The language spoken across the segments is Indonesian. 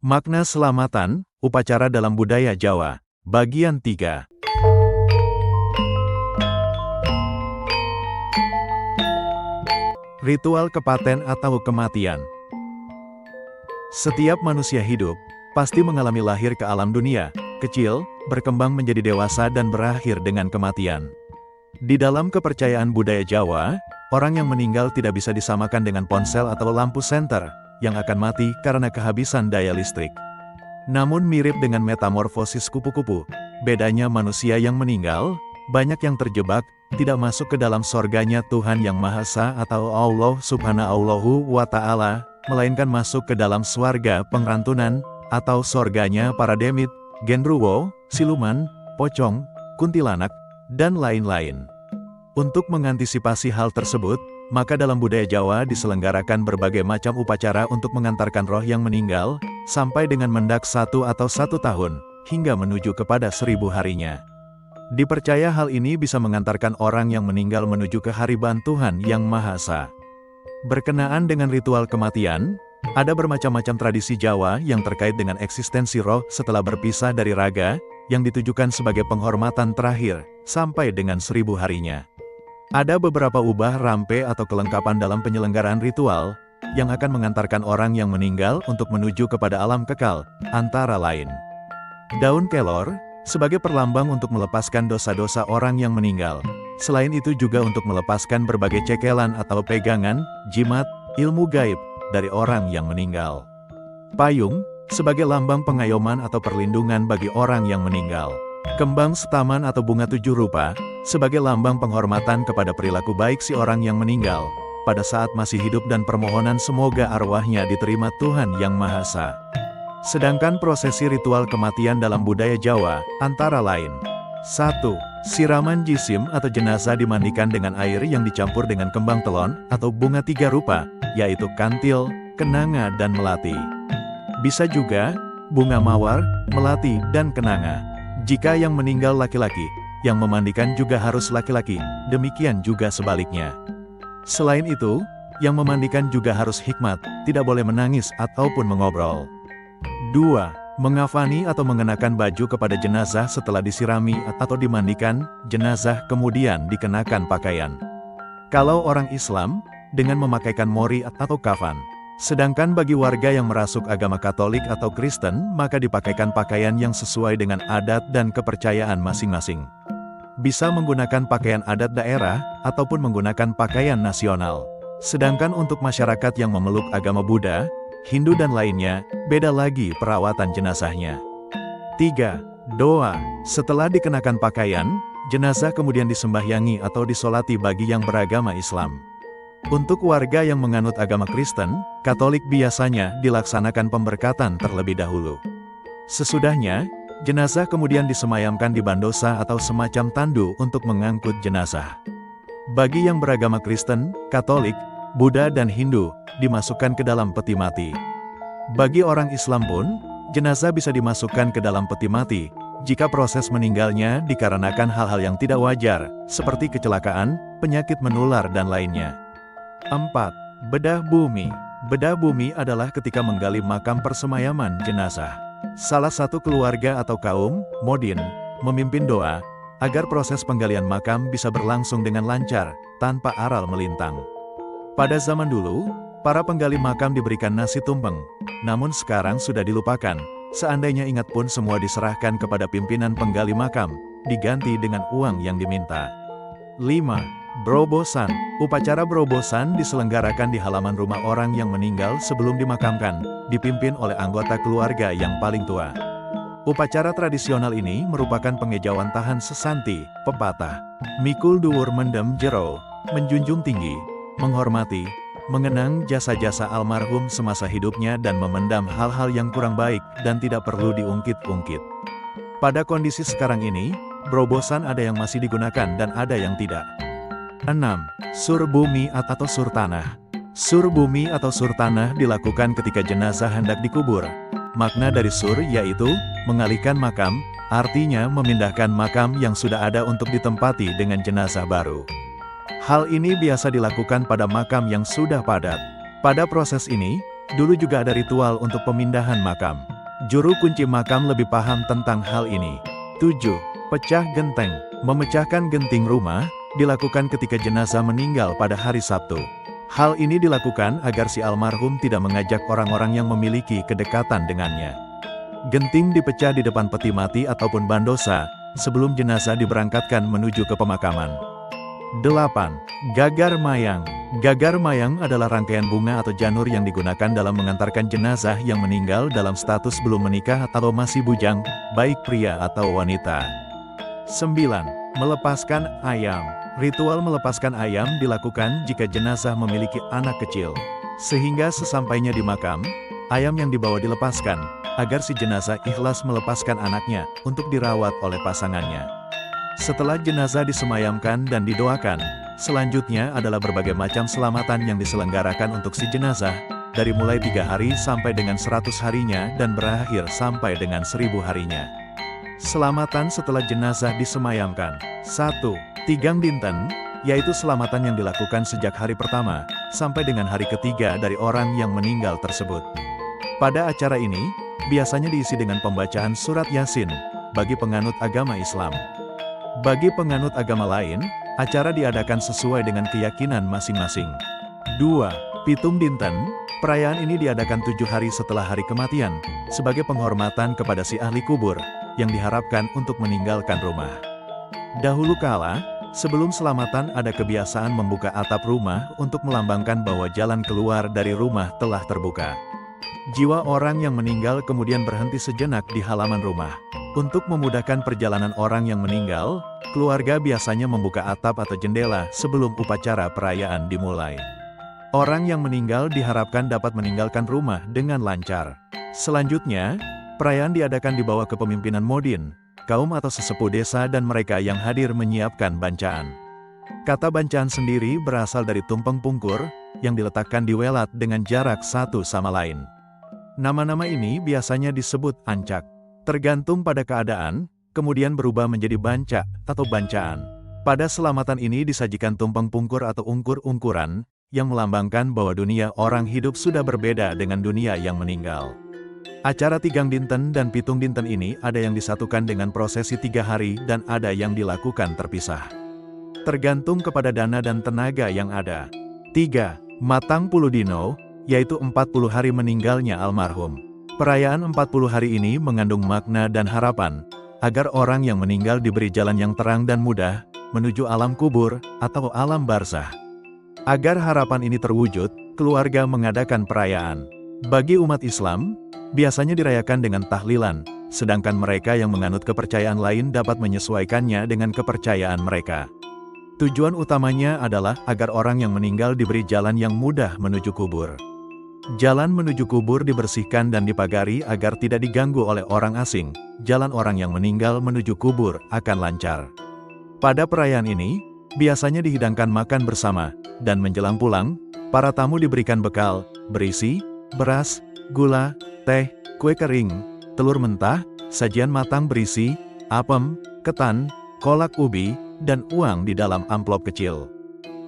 Makna selamatan, upacara dalam budaya Jawa, bagian 3. Ritual kepaten atau kematian. Setiap manusia hidup, pasti mengalami lahir ke alam dunia, kecil, berkembang menjadi dewasa dan berakhir dengan kematian. Di dalam kepercayaan budaya Jawa, orang yang meninggal tidak bisa disamakan dengan ponsel atau lampu senter, yang akan mati karena kehabisan daya listrik. Namun mirip dengan metamorfosis kupu-kupu, bedanya manusia yang meninggal, banyak yang terjebak, tidak masuk ke dalam sorganya Tuhan Yang Maha Esa atau Allah Subhanahu wa Ta'ala, melainkan masuk ke dalam swarga pengrantunan, atau sorganya para demit, genruwo, siluman, pocong, kuntilanak, dan lain-lain. Untuk mengantisipasi hal tersebut, maka dalam budaya Jawa diselenggarakan berbagai macam upacara untuk mengantarkan roh yang meninggal, sampai dengan mendak 1 atau 1 tahun, hingga menuju kepada 1000 harinya. Dipercaya hal ini bisa mengantarkan orang yang meninggal menuju ke hariban Tuhan Yang Maha Esa. Berkenaan dengan ritual kematian, ada bermacam-macam tradisi Jawa yang terkait dengan eksistensi roh setelah berpisah dari raga, yang ditujukan sebagai penghormatan terakhir, sampai dengan 1000 harinya. Ada beberapa ubah rampe atau kelengkapan dalam penyelenggaraan ritual, yang akan mengantarkan orang yang meninggal untuk menuju kepada alam kekal, antara lain. Daun kelor, sebagai perlambang untuk melepaskan dosa-dosa orang yang meninggal. Selain itu juga untuk melepaskan berbagai cekelan atau pegangan, jimat, ilmu gaib, dari orang yang meninggal. Payung, sebagai lambang pengayoman atau perlindungan bagi orang yang meninggal. Kembang setaman atau bunga 7 rupa, sebagai lambang penghormatan kepada perilaku baik si orang yang meninggal, pada saat masih hidup dan permohonan semoga arwahnya diterima Tuhan Yang Maha Esa. Sedangkan prosesi ritual kematian dalam budaya Jawa, antara lain 1. Siraman jisim atau jenazah dimandikan dengan air yang dicampur dengan kembang telon atau bunga 3 rupa, yaitu kantil, kenanga dan melati. Bisa juga bunga mawar, melati, dan kenanga. Jika yang meninggal laki-laki, yang memandikan juga harus laki-laki, demikian juga sebaliknya. Selain itu, yang memandikan juga harus hikmat, tidak boleh menangis ataupun mengobrol. 2. Mengafani atau mengenakan baju kepada jenazah setelah disirami atau dimandikan, jenazah kemudian dikenakan pakaian. Kalau orang Islam, dengan memakaikan mori atau kafan. Sedangkan bagi warga yang merasuk agama Katolik atau Kristen, maka dipakaikan pakaian yang sesuai dengan adat dan kepercayaan masing-masing. Bisa menggunakan pakaian adat daerah, ataupun menggunakan pakaian nasional. Sedangkan untuk masyarakat yang memeluk agama Buddha, Hindu dan lainnya, beda lagi perawatan jenazahnya. 3. Doa. Setelah dikenakan pakaian, jenazah kemudian disembahyangi atau disolati bagi yang beragama Islam. Untuk warga yang menganut agama Kristen, Katolik biasanya dilaksanakan pemberkatan terlebih dahulu. Sesudahnya, jenazah kemudian disemayamkan di bandosa atau semacam tandu untuk mengangkut jenazah. Bagi yang beragama Kristen, Katolik, Buddha dan Hindu, dimasukkan ke dalam peti mati. Bagi orang Islam pun, jenazah bisa dimasukkan ke dalam peti mati, jika proses meninggalnya dikarenakan hal-hal yang tidak wajar, seperti kecelakaan, penyakit menular dan lainnya. 4. Bedah bumi. Bedah bumi adalah ketika menggali makam persemayaman jenazah. Salah satu keluarga atau kaum, modin, memimpin doa, agar proses penggalian makam bisa berlangsung dengan lancar, tanpa aral melintang. Pada zaman dulu, para penggali makam diberikan nasi tumpeng, namun sekarang sudah dilupakan. Seandainya ingat pun semua diserahkan kepada pimpinan penggali makam, diganti dengan uang yang diminta. 5. Berobosan. Upacara berobosan diselenggarakan di halaman rumah orang yang meninggal sebelum dimakamkan, dipimpin oleh anggota keluarga yang paling tua. Upacara tradisional ini merupakan pengejauhan tahan sesanti, pepatah. Mikul duwur mendem jero, menjunjung tinggi, menghormati, mengenang jasa-jasa almarhum semasa hidupnya dan memendam hal-hal yang kurang baik dan tidak perlu diungkit-ungkit. Pada kondisi sekarang ini, berobosan ada yang masih digunakan dan ada yang tidak. 6. Sur bumi atau sur tanah. Sur bumi atau sur tanah dilakukan ketika jenazah hendak dikubur. Makna dari sur yaitu mengalihkan makam, artinya memindahkan makam yang sudah ada untuk ditempati dengan jenazah baru. Hal ini biasa dilakukan pada makam yang sudah padat. Pada proses ini, Dulu juga ada ritual untuk pemindahan makam. Juru kunci makam lebih paham tentang hal ini. 7. Pecah genteng. Memecahkan genting rumah dilakukan ketika jenazah meninggal pada hari Sabtu. Hal ini dilakukan agar si almarhum tidak mengajak orang-orang yang memiliki kedekatan dengannya. Genting dipecah di depan peti mati ataupun bandosa, sebelum jenazah diberangkatkan menuju ke pemakaman. 8. Gagar mayang. Gagar mayang adalah rangkaian bunga atau janur yang digunakan dalam mengantarkan jenazah yang meninggal dalam status belum menikah atau masih bujang, baik pria atau wanita. 9. Melepaskan ayam. Ritual melepaskan ayam dilakukan jika jenazah memiliki anak kecil. Sehingga sesampainya di makam, ayam yang dibawa dilepaskan, agar si jenazah ikhlas melepaskan anaknya untuk dirawat oleh pasangannya. Setelah jenazah disemayamkan dan didoakan, selanjutnya adalah berbagai macam selamatan yang diselenggarakan untuk si jenazah, dari mulai 3 hari sampai dengan 100 harinya dan berakhir sampai dengan 1000 harinya. Selamatan setelah jenazah disemayamkan. 1. Tigang dinten, yaitu selamatan yang dilakukan sejak hari pertama, sampai dengan hari ketiga dari orang yang meninggal tersebut. Pada acara ini, biasanya diisi dengan pembacaan surat Yasin, bagi penganut agama Islam. Bagi penganut agama lain, acara diadakan sesuai dengan keyakinan masing-masing. 2. Pitung dinten, perayaan ini diadakan 7 hari setelah hari kematian, sebagai penghormatan kepada si ahli kubur, yang diharapkan untuk meninggalkan rumah. Dahulu kala, sebelum selamatan ada kebiasaan membuka atap rumah untuk melambangkan bahwa jalan keluar dari rumah telah terbuka. Jiwa orang yang meninggal kemudian berhenti sejenak di halaman rumah. Untuk memudahkan perjalanan orang yang meninggal, keluarga biasanya membuka atap atau jendela sebelum upacara perayaan dimulai. Orang yang meninggal diharapkan dapat meninggalkan rumah dengan lancar. Selanjutnya, perayaan diadakan di bawah kepemimpinan modin, kaum atau sesepuh desa dan mereka yang hadir menyiapkan bancaan. Kata bancaan sendiri berasal dari tumpeng pungkur, yang diletakkan di welat dengan jarak satu sama lain. Nama-nama ini biasanya disebut ancak. Tergantung pada keadaan, kemudian berubah menjadi banca atau bancaan. Pada selamatan ini disajikan tumpeng pungkur atau ungkur-ungkuran, yang melambangkan bahwa dunia orang hidup sudah berbeda dengan dunia yang meninggal. Acara tigang dinten dan pitung dinten ini ada yang disatukan dengan prosesi 3 hari dan ada yang dilakukan terpisah. Tergantung kepada dana dan tenaga yang ada. 3. Matang puluh dino, yaitu 40 hari meninggalnya almarhum. Perayaan 40 hari ini mengandung makna dan harapan, agar orang yang meninggal diberi jalan yang terang dan mudah, menuju alam kubur, atau alam barzah. Agar harapan ini terwujud, keluarga mengadakan perayaan. Bagi umat Islam, biasanya dirayakan dengan tahlilan, sedangkan mereka yang menganut kepercayaan lain dapat menyesuaikannya dengan kepercayaan mereka. Tujuan utamanya adalah agar orang yang meninggal diberi jalan yang mudah menuju kubur. Jalan menuju kubur dibersihkan dan dipagari agar tidak diganggu oleh orang asing. Jalan orang yang meninggal menuju kubur akan lancar. Pada perayaan ini, biasanya dihidangkan makan bersama, dan menjelang pulang, para tamu diberikan bekal, berisi beras, gula, teh, kue kering, telur mentah, sajian matang berisi apem, ketan, kolak ubi, dan uang di dalam amplop kecil.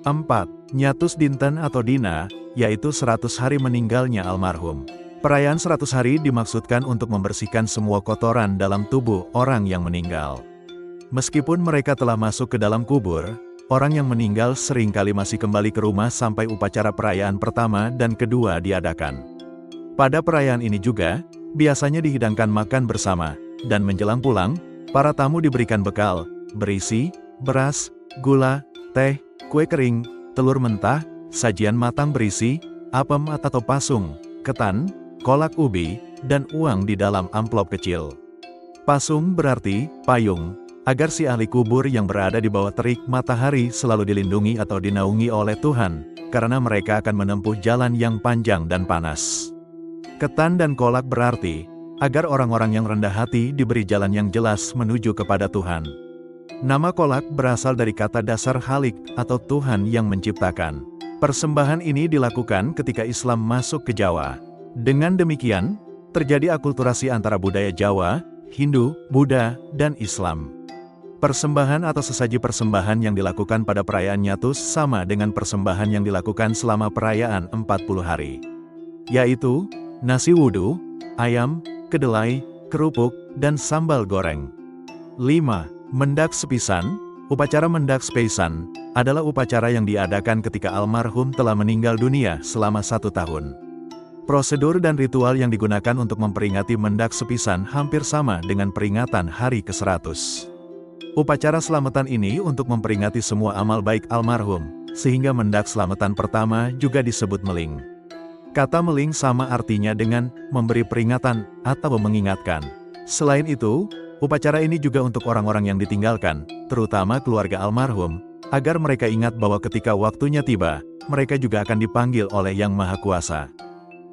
4. Nyatus dinten atau dina, yaitu 100 hari meninggalnya almarhum. Perayaan 100 hari dimaksudkan untuk membersihkan semua kotoran dalam tubuh orang yang meninggal. Meskipun mereka telah masuk ke dalam kubur, orang yang meninggal seringkali masih kembali ke rumah sampai upacara perayaan pertama dan kedua diadakan. Pada perayaan ini juga, biasanya dihidangkan makan bersama, dan menjelang pulang, para tamu diberikan bekal, berisi beras, gula, teh, kue kering, telur mentah, sajian matang berisi apem atau pasung, ketan, kolak ubi, dan uang di dalam amplop kecil. Pasung berarti payung, agar si ahli kubur yang berada di bawah terik matahari selalu dilindungi atau dinaungi oleh Tuhan, karena mereka akan menempuh jalan yang panjang dan panas. Ketan dan kolak berarti, agar orang-orang yang rendah hati diberi jalan yang jelas menuju kepada Tuhan. Nama kolak berasal dari kata dasar Khalik atau Tuhan yang menciptakan. Persembahan ini dilakukan ketika Islam masuk ke Jawa. Dengan demikian, terjadi akulturasi antara budaya Jawa, Hindu, Buddha, dan Islam. Persembahan atau sesaji persembahan yang dilakukan pada perayaan Nyatus sama dengan persembahan yang dilakukan selama perayaan 40 hari. yaitu nasi wudhu, ayam, kedelai, kerupuk, dan sambal goreng. 5. Mendak sepisan. Upacara mendak sepisan adalah upacara yang diadakan ketika almarhum telah meninggal dunia selama 1 tahun. Prosedur dan ritual yang digunakan untuk memperingati mendak sepisan hampir sama dengan peringatan hari ke-100. Upacara selamatan ini untuk memperingati semua amal baik almarhum, sehingga mendak selamatan pertama juga disebut meling. Kata meling sama artinya dengan memberi peringatan atau mengingatkan. Selain itu, upacara ini juga untuk orang-orang yang ditinggalkan, terutama keluarga almarhum, agar mereka ingat bahwa ketika waktunya tiba, mereka juga akan dipanggil oleh Yang Maha Kuasa.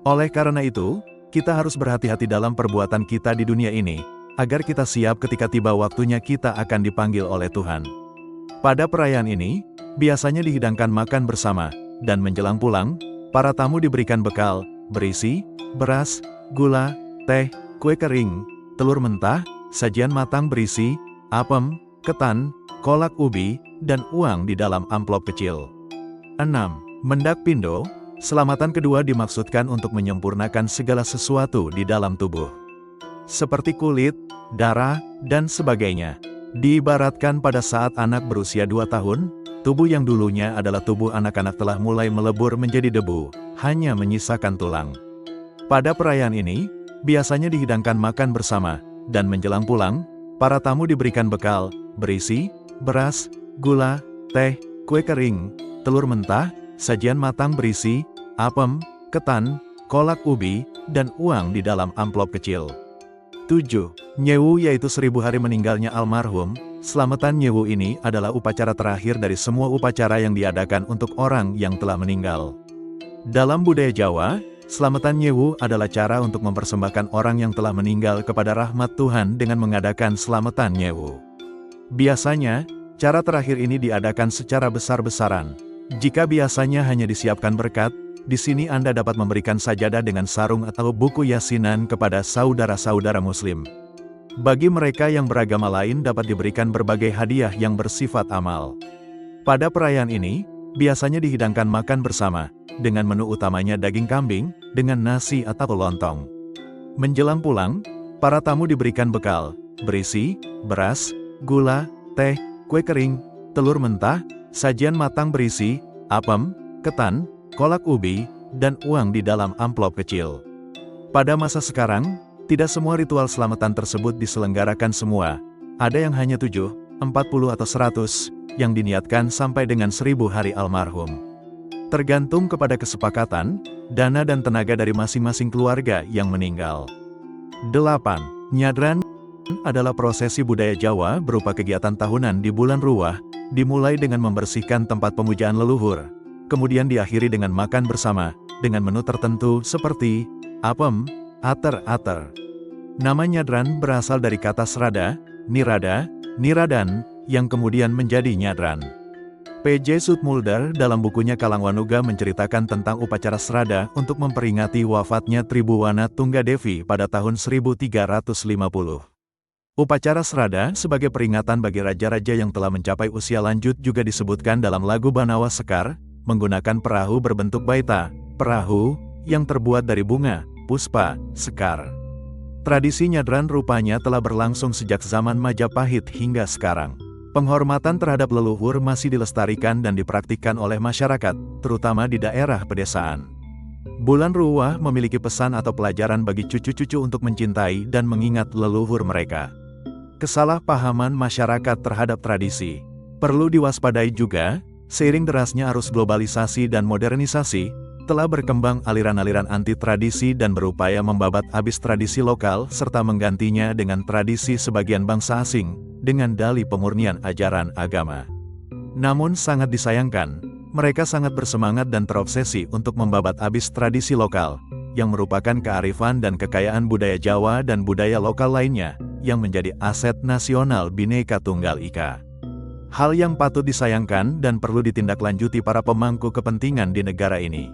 Oleh karena itu, kita harus berhati-hati dalam perbuatan kita di dunia ini, agar kita siap ketika tiba waktunya kita akan dipanggil oleh Tuhan. Pada perayaan ini, biasanya dihidangkan makan bersama, dan menjelang pulang, para tamu diberikan bekal, berisi beras, gula, teh, kue kering, telur mentah, sajian matang berisi apem, ketan, kolak ubi, dan uang di dalam amplop kecil. 6. Mendak pindo. Selamatan kedua dimaksudkan untuk menyempurnakan segala sesuatu di dalam tubuh, seperti kulit, darah, dan sebagainya. Diibaratkan pada saat anak berusia 2 tahun, tubuh yang dulunya adalah tubuh anak-anak telah mulai melebur menjadi debu, hanya menyisakan tulang. Pada perayaan ini, biasanya dihidangkan makan bersama, dan menjelang pulang, para tamu diberikan bekal, berisi beras, gula, teh, kue kering, telur mentah, sajian matang berisi apem, ketan, kolak ubi, dan uang di dalam amplop kecil. 7. Nyewu yaitu 1000 hari meninggalnya almarhum. Selamatan Nyewu ini adalah upacara terakhir dari semua upacara yang diadakan untuk orang yang telah meninggal. Dalam budaya Jawa, selamatan Nyewu adalah cara untuk mempersembahkan orang yang telah meninggal kepada rahmat Tuhan dengan mengadakan selamatan Nyewu. Biasanya, cara terakhir ini diadakan secara besar-besaran. Jika biasanya hanya disiapkan berkat, di sini Anda dapat memberikan sajadah dengan sarung atau buku yasinan kepada saudara-saudara muslim. Bagi mereka yang beragama lain dapat diberikan berbagai hadiah yang bersifat amal. Pada perayaan ini, biasanya dihidangkan makan bersama, dengan menu utamanya daging kambing, dengan nasi atau lontong. Menjelang pulang, para tamu diberikan bekal, berisi beras, gula, teh, kue kering, telur mentah, sajian matang berisi apem, ketan, kolak ubi, dan uang di dalam amplop kecil. Pada masa sekarang, tidak semua ritual selamatan tersebut diselenggarakan semua. Ada yang hanya 7, 40 atau 100, yang diniatkan sampai dengan 1000 hari almarhum. Tergantung kepada kesepakatan, dana dan tenaga dari masing-masing keluarga yang meninggal. 8. Nyadran adalah prosesi budaya Jawa berupa kegiatan tahunan di bulan Ruwah, dimulai dengan membersihkan tempat pemujaan leluhur, kemudian diakhiri dengan makan bersama, dengan menu tertentu seperti apem, ater-ater. Nama nyadran berasal dari kata serada, nirada, niradan, yang kemudian menjadi nyadran. P.J. Sudmulder dalam bukunya Kalangwanuga menceritakan tentang upacara serada untuk memperingati wafatnya Tribuwana Tunggadevi pada tahun 1350. Upacara serada sebagai peringatan bagi raja-raja yang telah mencapai usia lanjut juga disebutkan dalam lagu Banawa Sekar, menggunakan perahu berbentuk baita, perahu yang terbuat dari bunga, puspa, sekar. Tradisi nyadran rupanya telah berlangsung sejak zaman Majapahit hingga sekarang. Penghormatan terhadap leluhur masih dilestarikan dan dipraktikkan oleh masyarakat, terutama di daerah pedesaan. Bulan Ruwah memiliki pesan atau pelajaran bagi cucu-cucu untuk mencintai dan mengingat leluhur mereka. Kesalahpahaman masyarakat terhadap tradisi perlu diwaspadai juga. Seiring derasnya arus globalisasi dan modernisasi, telah berkembang aliran-aliran anti-tradisi dan berupaya membabat habis tradisi lokal serta menggantinya dengan tradisi sebagian bangsa asing, dengan dalih pemurnian ajaran agama. Namun sangat disayangkan, mereka sangat bersemangat dan terobsesi untuk membabat habis tradisi lokal, yang merupakan kearifan dan kekayaan budaya Jawa dan budaya lokal lainnya, yang menjadi aset nasional Bhinneka Tunggal Ika. Hal yang patut disayangkan dan perlu ditindaklanjuti para pemangku kepentingan di negara ini.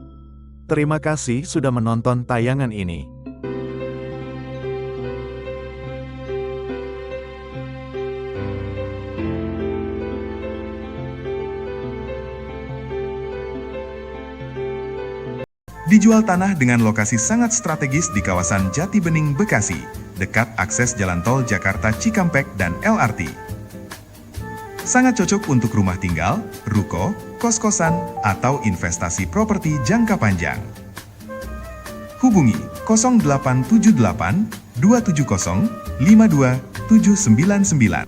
Terima kasih sudah menonton tayangan ini. Dijual tanah dengan lokasi sangat strategis di kawasan Jati Bening, Bekasi, dekat akses jalan tol Jakarta Cikampek dan LRT. Sangat cocok untuk rumah tinggal, ruko, kos-kosan, atau investasi properti jangka panjang. Hubungi 0878 270 52799.